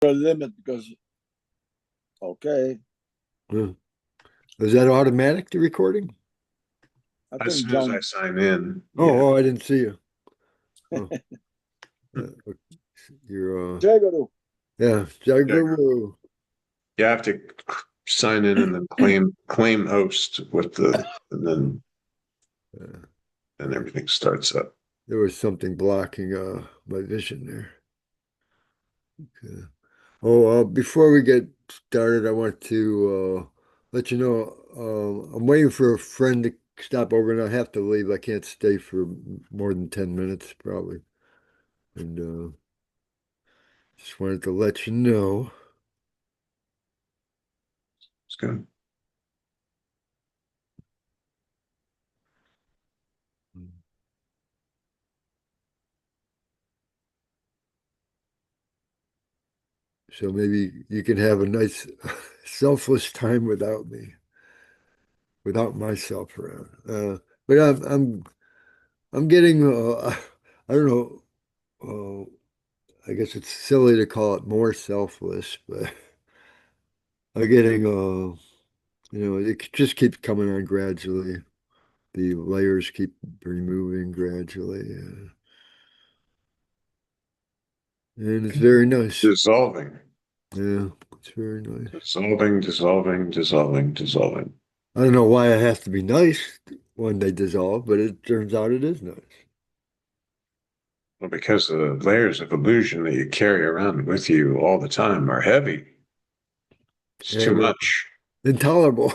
a limit because, okay, Yeah. Is that automatic, the recording? I As think soon as I John, sign in, yeah. Oh, I didn't see you. Oh, uh, you're, Jaguru, yeah, Yeah, Sadguru. you have to sign in and then claim host with the and then Uh, and everything starts up. there was something blocking my vision there. Okay. Oh, before we get started, I want to let you know I'm waiting for a friend to stop over, and I have to leave. I can't stay for more than 10 minutes, probably. And just wanted to let you know. It's good. So maybe you can have a nice, selfless time without me, without myself around. But I'm getting, I don't know. I guess it's silly to call it more selfless, but I'm getting, it just keeps coming on gradually. The layers keep removing gradually, and it's very nice. Dissolving, Yeah, it's very nice. dissolving, dissolving, dissolving, dissolving. I don't know why it has to be nice when they dissolve, but it turns out it is nice. Well, because the layers of illusion that you carry around with you all the time are heavy. It's Yeah, too they're much. intolerable.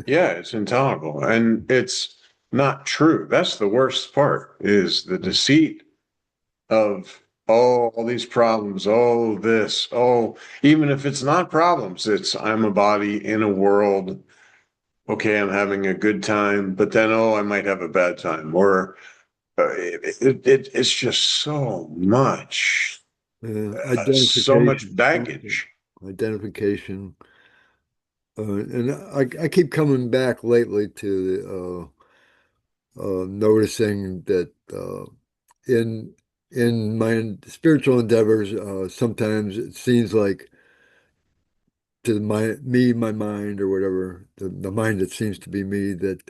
Yeah, it's intolerable. And it's not true. That's the worst part is the deceit of oh, all these problems, oh, this, oh, even if it's not problems, it's I'm a body in a world. Okay, I'm having a good time, but then oh, I might have a bad time. Or it's just so much Identification, baggage. identification. And I keep coming back lately to noticing that in in my spiritual endeavors, sometimes it seems like to my mind, or whatever, the mind that seems to be me, that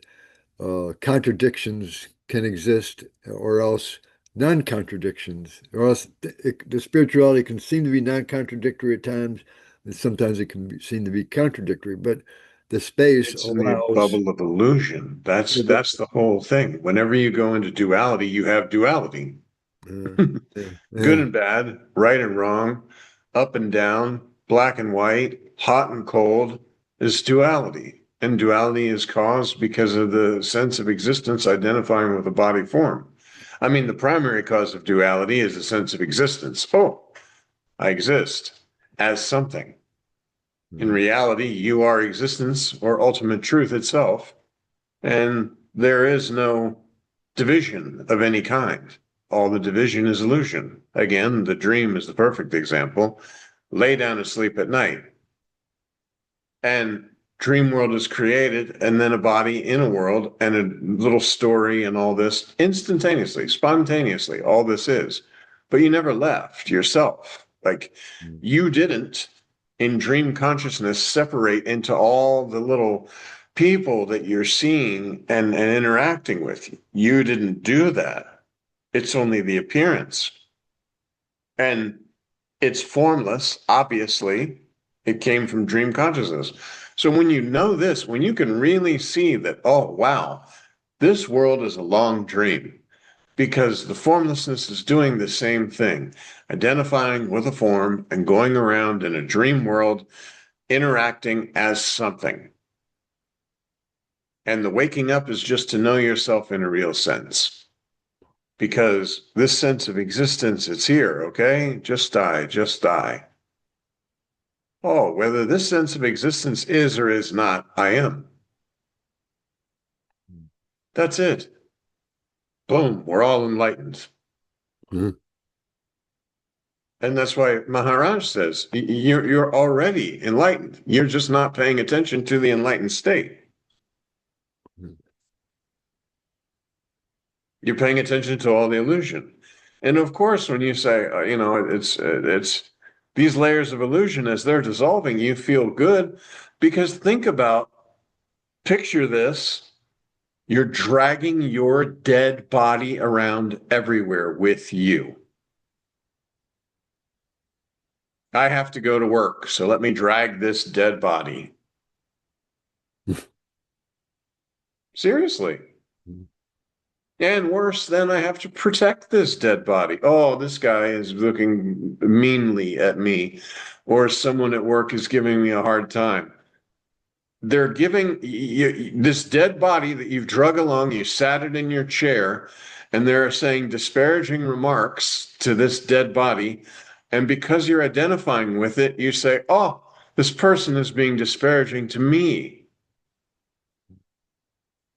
contradictions can exist, or else non-contradictions, or else the spirituality can seem to be non-contradictory at times, and sometimes it can seem to be contradictory, but the space It's in the allows. bubble of illusion. Yeah, That's the whole thing. Whenever you go into duality, you have duality. yeah, yeah, Good yeah. and bad, right and wrong, up and down, black and white, hot and cold is duality. And duality is caused because of the sense of existence identifying with a body form. I mean, the primary cause of duality is a sense of existence. Oh, I exist as something. In Mm. reality, you are existence or ultimate truth itself. And there is no division of any kind. All the division is illusion. Again, the dream is the perfect example. Lay down to sleep at night, and dream world is created, and then a body in a world, and a little story, and all this instantaneously, spontaneously. All this is, but you never left yourself. Like Mm. you didn't in dream consciousness separate into all the little people that you're seeing and interacting with. You didn't do that. It's only the appearance. And it's formless, obviously. It came from dream consciousness. So when you know this, when you can really see that, oh, wow, this world is a long dream because the formlessness is doing the same thing, identifying with a form and going around in a dream world, interacting as something. And the waking up is just to know yourself in a real sense. Because this sense of existence, it's here, okay? Just die, just die. Oh, whether this sense of existence is or is not, I am. That's it. Boom, we're all enlightened. Mhm. And that's why Maharaj says you're already enlightened. You're just not paying attention to the enlightened state. You're paying attention to all the illusion. And of course, when you say, it's these layers of illusion, as they're dissolving, you feel good because picture this. You're dragging your dead body around everywhere with you. I have to go to work, so let me drag this dead body. Seriously. And worse, then I have to protect this dead body. Oh, this guy is looking meanly at me, or someone at work is giving me a hard time. They're giving you this dead body that you've drug along, you sat it in your chair, and they're saying disparaging remarks to this dead body. And because you're identifying with it, you say, oh, this person is being disparaging to me.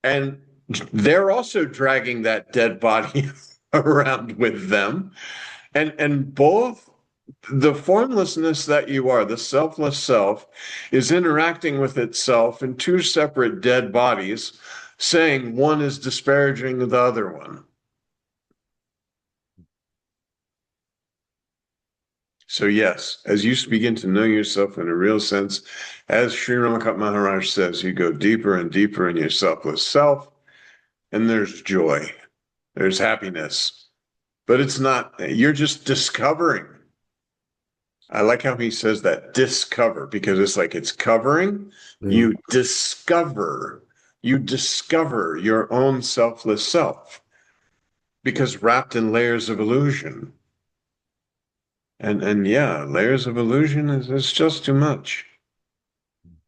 And they're also dragging that dead body around with them. And both the formlessness that you are, the selfless self, is interacting with itself in two separate dead bodies, saying one is disparaging the other one. So yes, as you begin to know yourself in a real sense, as Sri Ramakant Maharaj says, you go deeper and deeper in your selfless self, and there's joy, there's happiness. But it's not, you're just discovering. I like how he says that, discover, because it's like it's covering. You discover your own selfless self, because wrapped in layers of illusion. And yeah, layers of illusion is just too much.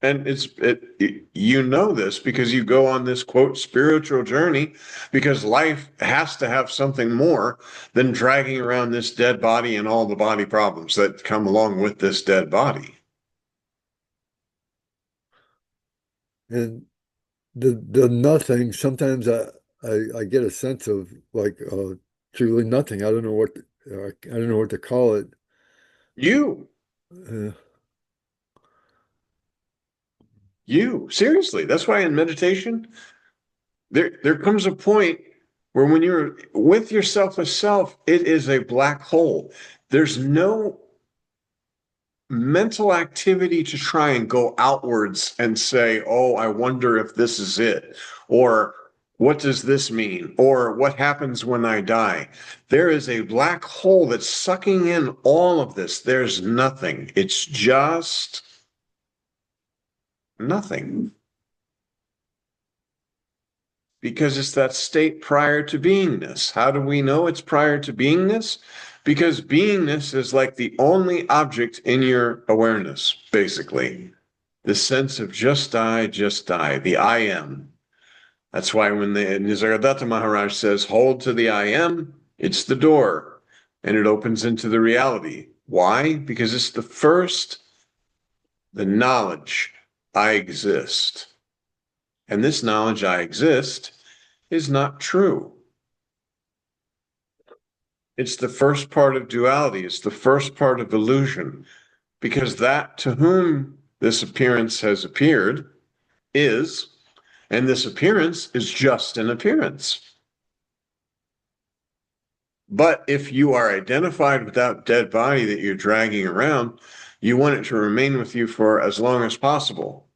And you know this because you go on this quote spiritual journey, because life has to have something more than dragging around this dead body and all the body problems that come along with this dead body. And the nothing, sometimes I get a sense of like truly nothing. I don't know what to call it. You Uh, seriously, that's why in meditation there comes a point where when you're with your selfless self, it is a black hole. There's no mental activity to try and go outwards and say, oh, I wonder if this is it, or what does this mean, or what happens when I die. There is a black hole that's sucking in all of this. There's nothing. It's just nothing. Because it's that state prior to beingness. How do we know it's prior to beingness? Because beingness is like the only object in your awareness, basically. The sense of just I, the I am. That's why when the Nisargadatta Maharaj says, hold to the I am, it's the door, and it opens into the reality. Why? Because it's the knowledge, I exist. And this knowledge, I exist, is not true. It's the first part of duality. It's the first part of illusion, because that to whom this appearance has appeared is, and this appearance is just an appearance. But if you are identified with that dead body that you're dragging around, you want it to remain with you for as long as possible.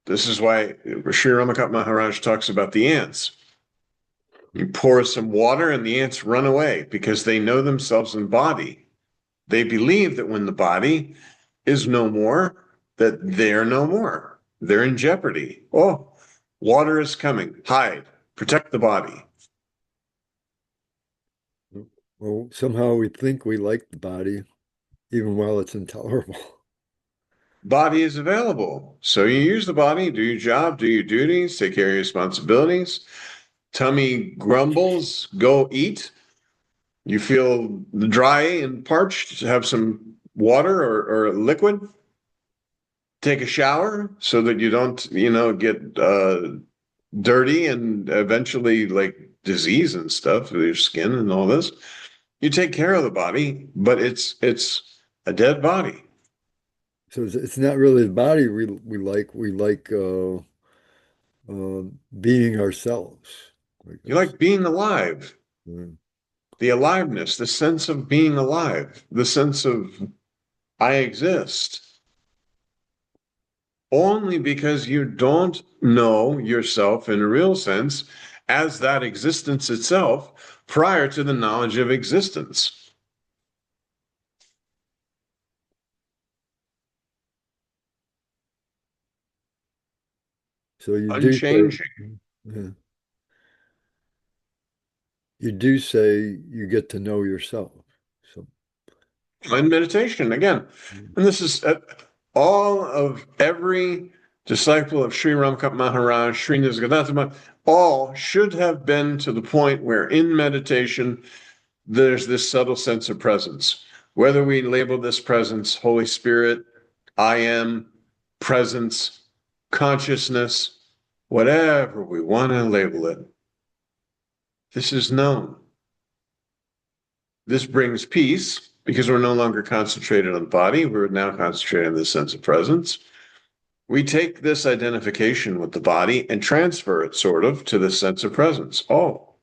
This is why Sri Ramakant Maharaj talks about the ants. You pour some water and the ants run away because they know themselves in body. They believe that when the body is no more, that they're no more. They're in jeopardy. Oh, water is coming. Hide. Protect the body. well, somehow we think we like the body, even while it's intolerable. Body is available. So you use the body, do your job, do your duties, take care of your responsibilities. Tummy grumbles, go eat. You feel dry and parched, have some water or liquid. Take a shower so that you don't, get dirty and eventually like disease and stuff with your skin and all this. You take care of the body, but it's a dead body. So it's not really the body we like being ourselves. I You guess. like being alive. Mm. the aliveness, the sense of being alive, the sense of I exist. Only because you don't know yourself in a real sense as that existence itself prior to the knowledge of existence. So you do say, Unchanging. yeah, you do say you get to know yourself. So In meditation again. And this is all of every disciple of Sri Ramakant Maharaj, Sri Navnath Maharaj, all should have been to the point where in meditation there's this subtle sense of presence. Whether we label this presence Holy Spirit, I am, presence, consciousness, whatever we want to label it, this is known. This brings peace because we're no longer concentrated on the body. We're now concentrated on this sense of presence. We take this identification with the body and transfer it sort of to this sense of presence. Oh,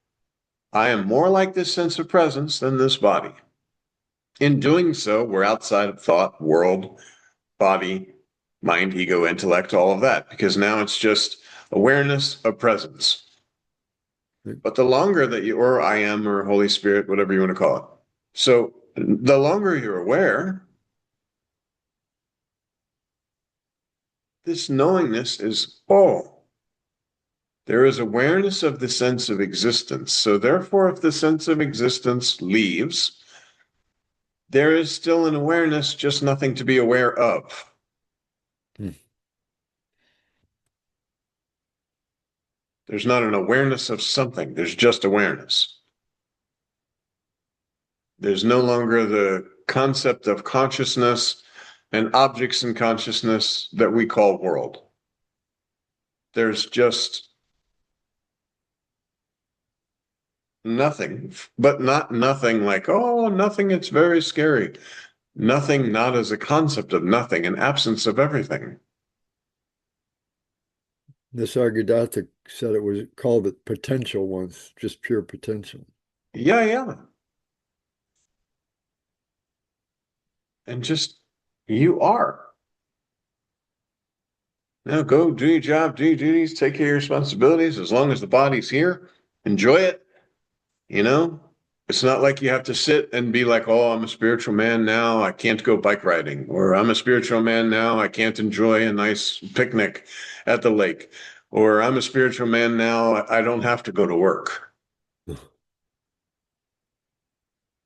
I am more like this sense of presence than this body. In doing so, we're outside of thought, world, body, mind, ego, intellect, all of that, because now it's just awareness of presence. But the longer that you, or I am, or Holy Spirit, whatever you want to call it. So the longer you're aware, this knowingness is, oh, there is awareness of the sense of existence. So therefore, if the sense of existence leaves, there is still an awareness, just nothing to be aware of. There's not an awareness of something. There's just awareness. There's no longer the concept of consciousness and objects in consciousness that we call world. There's just nothing, but not nothing like, oh, nothing, it's very scary. Nothing, not as a concept of nothing, an absence of everything. Nisargadatta said it was called it potential once, just pure potential. Yeah. And just, you are. Now go do your job, do your duties, take care of your responsibilities. As long as the body's here, enjoy it. You know, it's not like you have to sit and be like, oh, I'm a spiritual man now, I can't go bike riding. Or I'm a spiritual man now, I can't enjoy a nice picnic at the lake. Or I'm a spiritual man now, I don't have to go to work.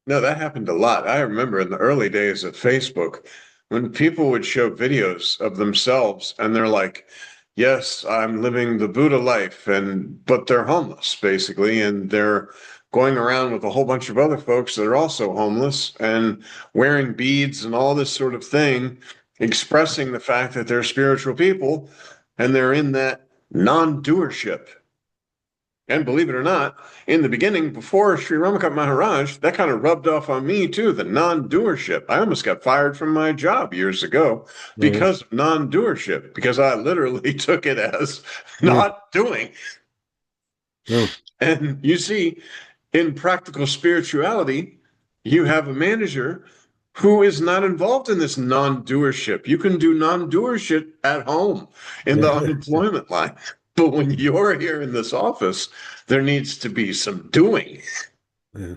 No, that happened a lot. I remember in the early days of Facebook, when people would show videos of themselves and they're like, yes, I'm living the Buddha life, but they're homeless basically, and they're going around with a whole bunch of other folks that are also homeless and wearing beads and all this sort of thing, expressing the fact that they're spiritual people and they're in that non-doership. And believe it or not, in the beginning, before Sri Ramakant Maharaj, that kind of rubbed off on me too, the non-doership. I almost got fired from my job years ago because of non-doership, because I literally took it as not doing. And you see, in practical spirituality, you have a manager who is not involved in this non-doership. You can do non-doership at home in the unemployment line. But when you're here in this office, there needs to be some doing. Yeah.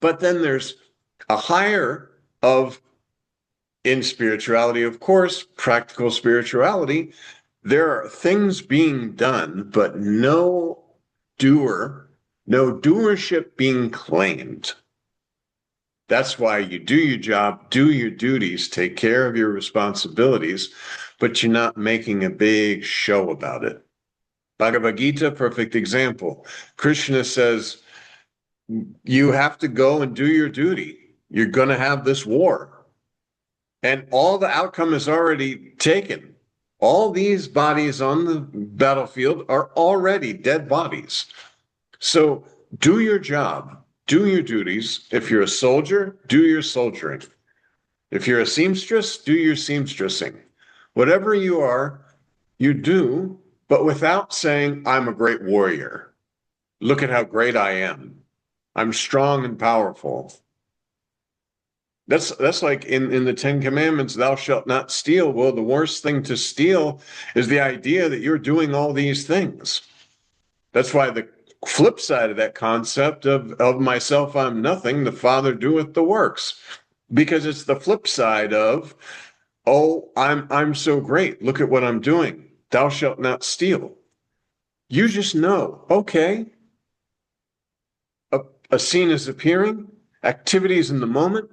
But then there's a higher of, in spirituality, of course, practical spirituality, there are things being done, but no doer, no doership being claimed. That's why you do your job, do your duties, take care of your responsibilities, but you're not making a big show about it. Bhagavad Gita, perfect example. Krishna says, you have to go and do your duty. You're going to have this war. And all the outcome is already taken. All these bodies on the battlefield are already dead bodies. So do your job, do your duties. If you're a soldier, do your soldiering. If you're a seamstress, do your seamstressing. Whatever you are, you do, but without saying, I'm a great warrior. Look at how great I am. I'm strong and powerful. That's like in the Ten Commandments, thou shalt not steal. Well, the worst thing to steal is the idea that you're doing all these things. That's why the flip side of that concept of myself, I'm nothing, the Father doeth the works. Because it's the flip side of, oh, I'm so great. Look at what I'm doing. Thou shalt not steal. You just know, okay, a scene is appearing, activities in the moment,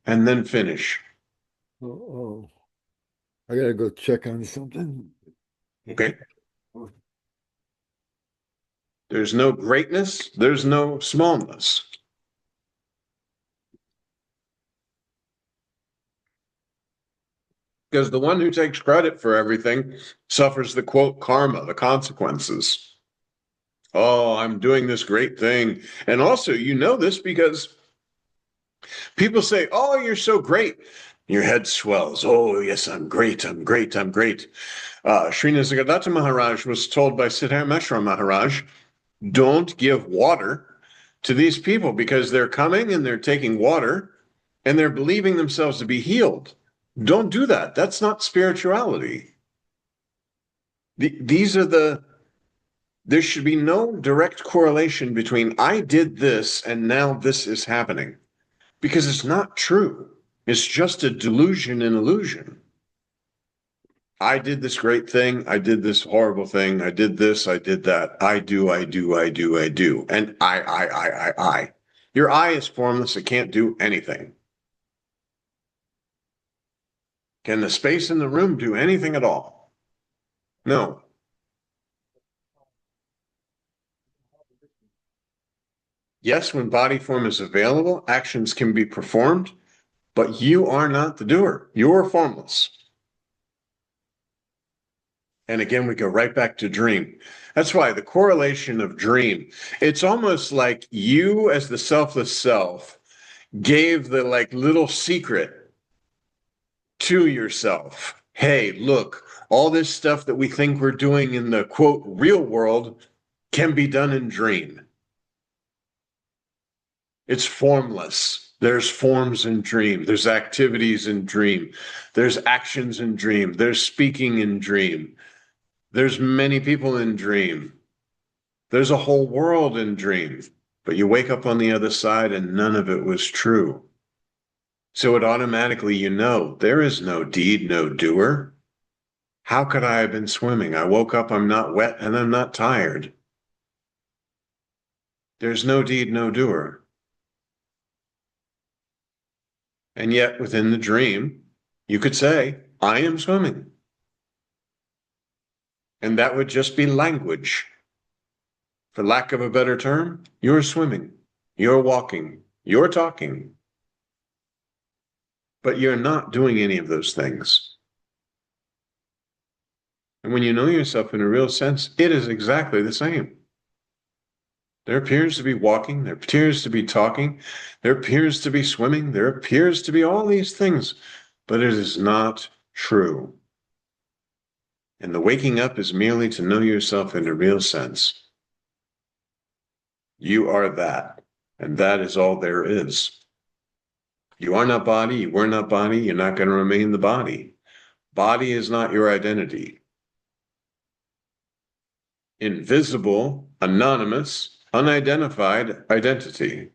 and then finish. Oh, I gotta go check on something. Okay? There's no greatness, there's no smallness. Because the one who takes credit for everything suffers the quote karma, the consequences. Oh, I'm doing this great thing. And also, you know this because people say, oh, you're so great. Your head swells. Oh, yes, I'm great. I'm great. I'm great. Sri Ramakant Maharaj was told by Sri Ramakant Maharaj, don't give water to these people because they're coming and they're taking water and they're believing themselves to be healed. Don't do that. That's not spirituality. There should be no direct correlation between I did this and now this is happening because it's not true. It's just a delusion and illusion. I did this great thing. I did this horrible thing. I did this. I did that. I do. And I. Your I is formless. It can't do anything. Can the space in the room do anything at all? No. Yes, when body form is available, actions can be performed, but you are not the doer. You are formless. And again, we go right back to dream. That's why the correlation of dream, it's almost like you as the selfless self gave the like little secret to yourself. Hey, look, all this stuff that we think we're doing in the quote real world can be done in dream. It's formless. There's forms in dream. There's activities in dream. There's actions in dream. There's speaking in dream. There's many people in dream. There's a whole world in dream. But you wake up on the other side and none of it was true. So it automatically, you know, there is no deed, no doer. How could I have been swimming? I woke up, I'm not wet, and I'm not tired. There's no deed, no doer. And yet within the dream, you could say, I am swimming. And that would just be language. For lack of a better term, you're swimming, you're walking, you're talking. But you're not doing any of those things. And when you know yourself in a real sense, it is exactly the same. There appears to be walking, there appears to be talking, there appears to be swimming, there appears to be all these things, but it is not true. And the waking up is merely to know yourself in a real sense. You are that, and that is all there is. You are not body, you were not body, you're not going to remain the body. Body is not your identity. Invisible, anonymous, unidentified identity.